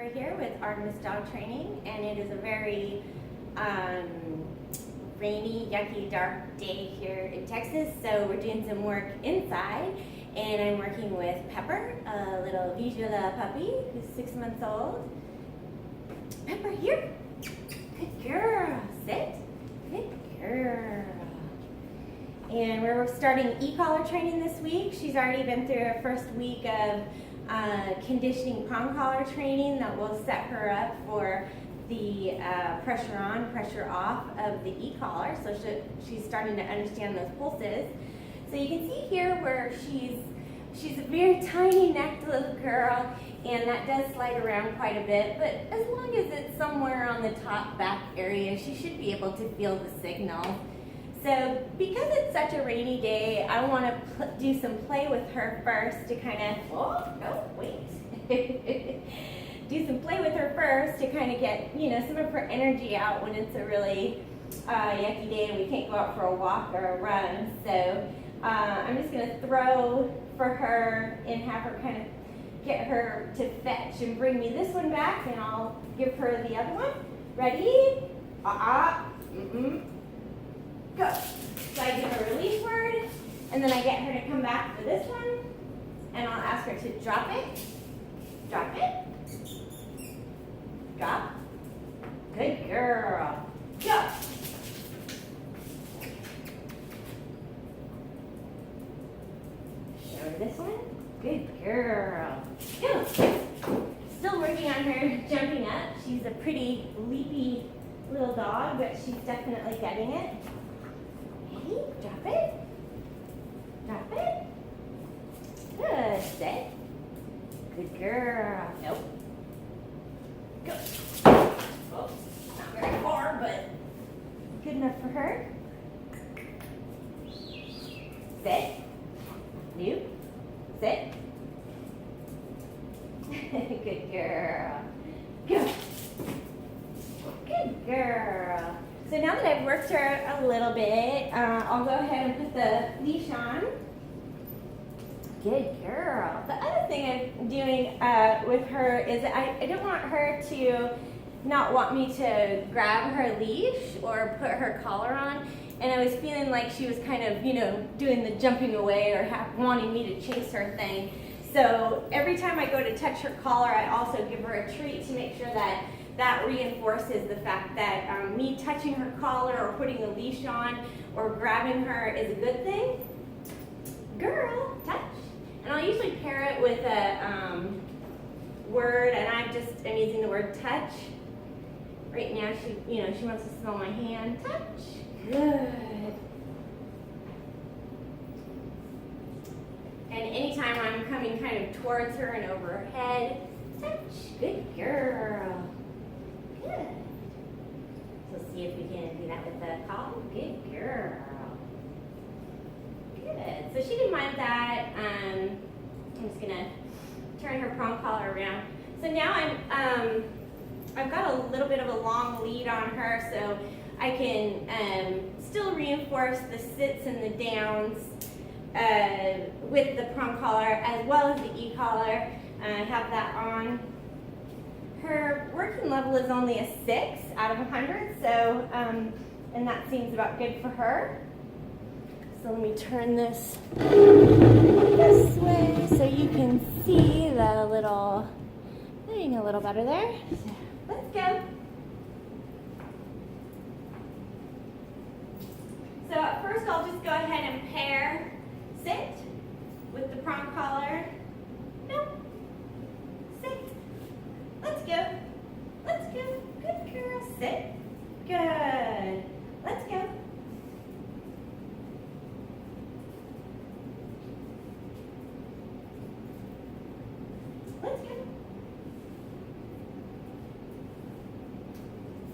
We're here with Artemis Dog Training, and it is a very rainy, yucky, dark day here in Texas, so we're doing some work inside, and I'm working with Pepper, a little Vizsla puppy who's 6 months old. Pepper, here. Good girl. Sit. Good girl. And we're starting e-collar training this week. She's already been through her first week of conditioning prong collar training that will set her up for the pressure on, pressure off of the e-collar. So she's starting to understand those pulses. So you can see here where she's a very tiny necked little girl, and that does slide around quite a bit, but as long as it's somewhere on the top back area, she should be able to feel the signal. So because it's such a rainy day, I want to do some play with her first to kind of, do some play with her first to kind of get, some of her energy out when it's a really yucky day and we can't go out for a walk or a run. So I'm just going to throw for her and have her kind of get her to fetch and bring me this one back, and I'll give her the other one. Ready? Go. So I give a release word, and then I get her to come back for this one, and I'll ask her to drop it, drop it, drop. Good girl. Go. Show her this one. Good girl. Go. Still working on her jumping up. She's a pretty leapy little dog, but she's definitely getting it. Drop it. Drop it. Good. Sit. Good girl. Nope. Go. Oh, not very far, but good enough for her. Sit. Nope. Sit. Good girl. Go. Good girl. So now that I've worked her a little bit, I'll go ahead and put the leash on. Good girl. The other thing I'm doing with her is I don't want her to not want me to grab her leash or put her collar on. And I was feeling like she was kind of, doing the jumping away or wanting me to chase her thing. So every time I go to touch her collar, I also give her a treat to make sure that reinforces the fact that me touching her collar or putting a leash on or grabbing her is a good thing. Girl, touch. And I'll usually pair it with a word, and I'm using the word touch. Right now she wants to smell my hand. Touch. Good. And anytime I'm coming kind of towards her and over her head, touch. Good girl. Good. So see if we can do that with the collar. Good girl. Good. So she didn't mind that. I'm just gonna turn her prong collar around. So now I've got a little bit of a long lead on her, so I can still reinforce the sits and the downs with the prong collar as well as the e-collar. I have that on. Her working level is only a 6 out of 100, so, and that seems about good for her. So let me turn this way so you can see that doing a little better there. So let's go. So at first I'll just go ahead and pair sit with the prong collar. No. Sit. Let's go. Let's go. Good girl. Sit. Good. Let's go. Let's go.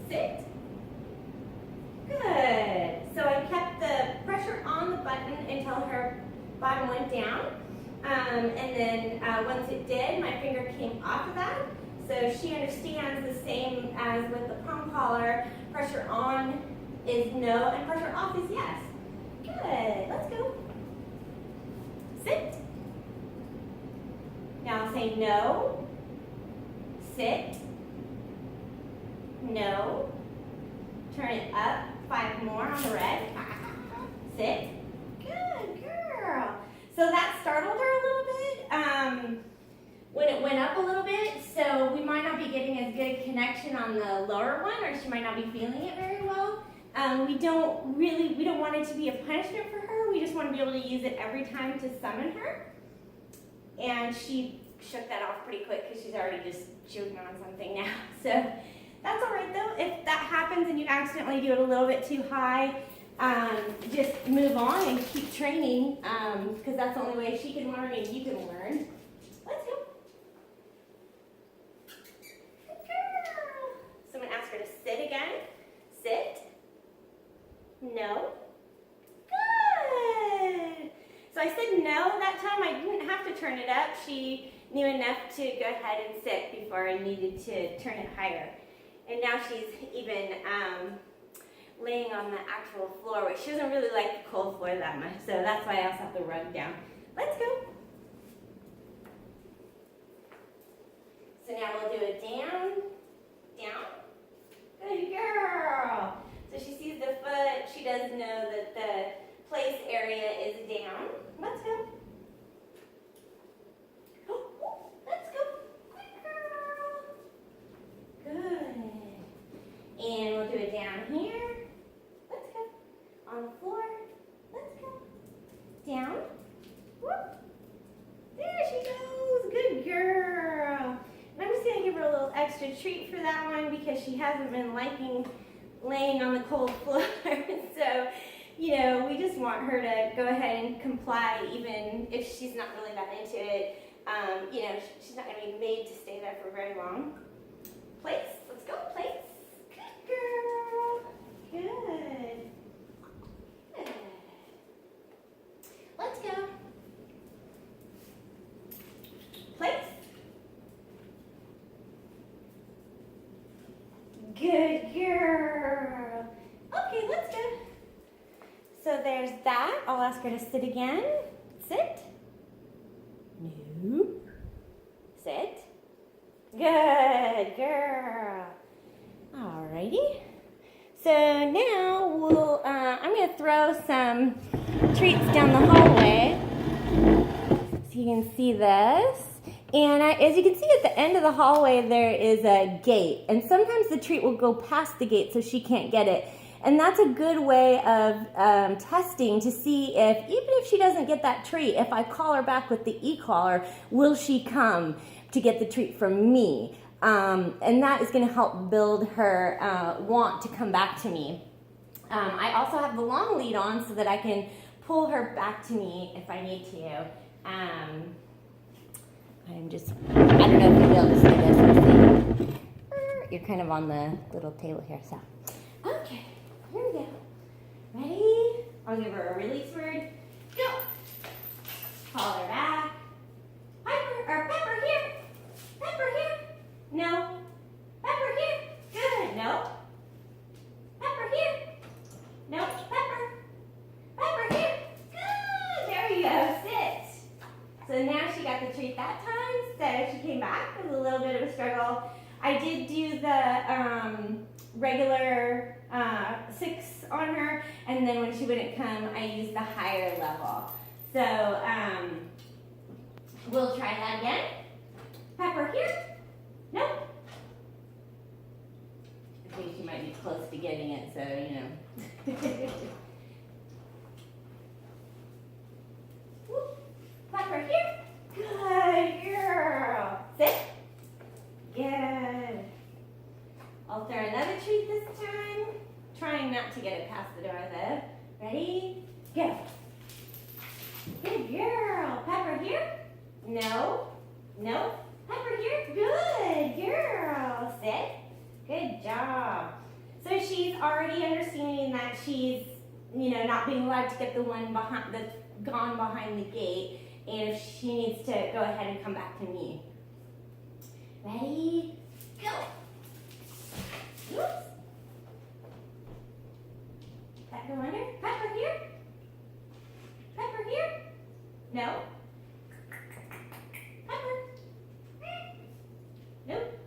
Sit. Good. So I kept the pressure on the button until her bottom went down. And then once it did, my finger came off of that. So she understands the same as with the prong collar. Pressure on is no, and pressure off is yes. Good. Let's go. Sit. Now say no, Sit. No. Turn it up. 5 more on the red. Sit. Good girl. So that startled her a little bit when it went up a little bit. So we might not be getting as good a connection on the lower one, or she might not be feeling it very well. We don't want it to be a punishment for her. We just want to be able to use it every time to summon her. And she shook that off pretty quick because she's already just choking on something now. So that's all right though. If that happens and you accidentally do it a little bit too high, just move on and keep training because that's the only way she can learn and you can learn. Let's go. Good girl. Someone asked her to sit again. Sit. No. Good. So I said no that time. I didn't have to turn it up. She knew enough to go ahead and sit before I needed to turn it higher. And now she's even laying on the actual floor, which she doesn't really like the cold floor that much. So that's why I also have the rug down. Let's go. So now we'll do a down, down. Good girl. So she sees the foot. She does know that the place area is down. Let's go. Oh, let's go. Good girl. Good. And we'll do it down here. Let's go. On the floor. Let's go. Down. Whoop. There she goes. Good girl. And I'm just going to give her a little extra treat for that one because she hasn't been liking laying on the cold floor. So, you know, we just want her to go ahead and comply even if she's not really that into it. You know, she's not going to be made to stay there for very long. Place. Let's go. Place. Good girl. Good. Good. Let's go. Place. Good girl. Okay, let's go. So there's that. I'll ask her to sit again. Sit. No. Sit. Good girl. Alrighty. So now I'm going to throw some treats down the hallway so you can see this. And as you can see at the end of the hallway, there is a gate. And sometimes the treat will go past the gate so she can't get it. And that's a good way of testing to see if, even if she doesn't get that treat, if I call her back with the e-collar, will she come to get the treat from me? And that is going to help build her want to come back to me. I also have the long lead on so that I can pull her back to me if I need to. I don't know if you'll be able to see this. Let's see. You're kind of on the little table here, so. Okay, here we go. Ready? I'll give her a release word. Go. Call her back. Pepper here. Pepper here. No. Pepper here. Good. No. Pepper here. No. Pepper. Pepper here. Good. There you go. Sit. So now she got the treat that time. So she came back. It was a little bit of a struggle. I did do the regular 6 on her, and then when she wouldn't come, I used the higher level. So we'll try that again. Pepper here. Nope. I think she might be close to getting it, so you know. Pepper here. Good girl. Sit. Good. I'll throw another treat this time. Trying not to get it past the door though. Ready? Go. Good girl. Pepper here? No. No. Pepper here? Good girl. Sit. Good job. So she's already understanding that she's, you know, not being allowed to get the one behind that's gone behind the gate. And if she needs to go ahead and come back to me. Ready? Go. Oops. That go under? Pepper here? Pepper here? No. Pepper. Nope.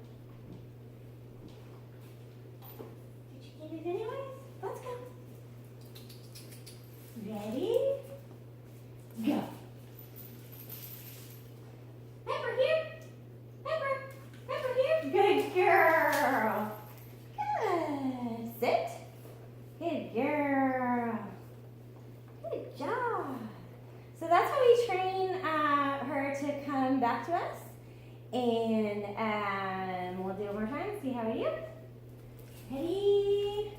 Ready?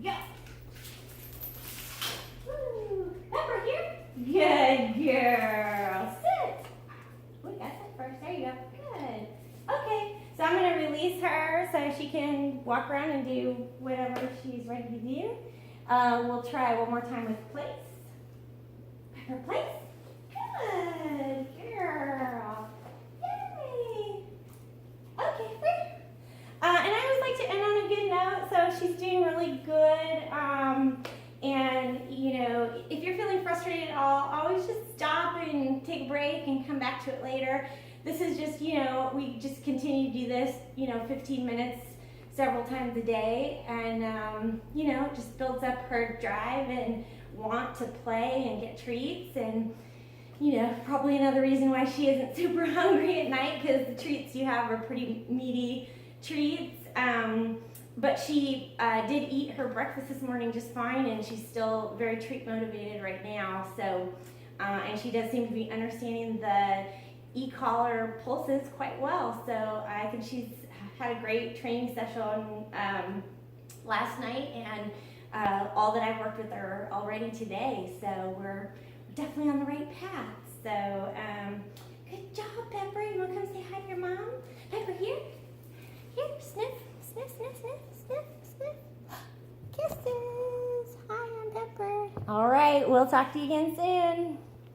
Go. Woo. Pepper here. Good girl. Sit. We got that first. There you go. Good. Okay. So I'm going to release her so she can walk around and do whatever she's ready to do. We'll try one more time with place. Pepper, place. Good girl. Yay. Okay, free. And I always like to end on a good note, so she's doing really good. And, you know, if you're feeling frustrated at all, always just stop and take a break and come back to it later. This is just, you know, we just continue to do this, you know, 15 minutes several times a day. And, you know, it just builds up her drive and want to play and get treats. And, you know, probably another reason why she isn't super hungry at night, because the treats you have are pretty meaty treats. But she did eat her breakfast this morning just fine, and she's still very treat motivated right now. So, and she does seem to be understanding the e-collar pulses quite well. So I think she's had a great training session last night, and all that I've worked with her already today. So we're definitely on the right path. So good job, Pepper. You want to come say hi to your mom? Pepper, here. Here, sniff, sniff, sniff, sniff, sniff, sniff. Kisses. Hi, I'm Pepper. All right, we'll talk to you again soon.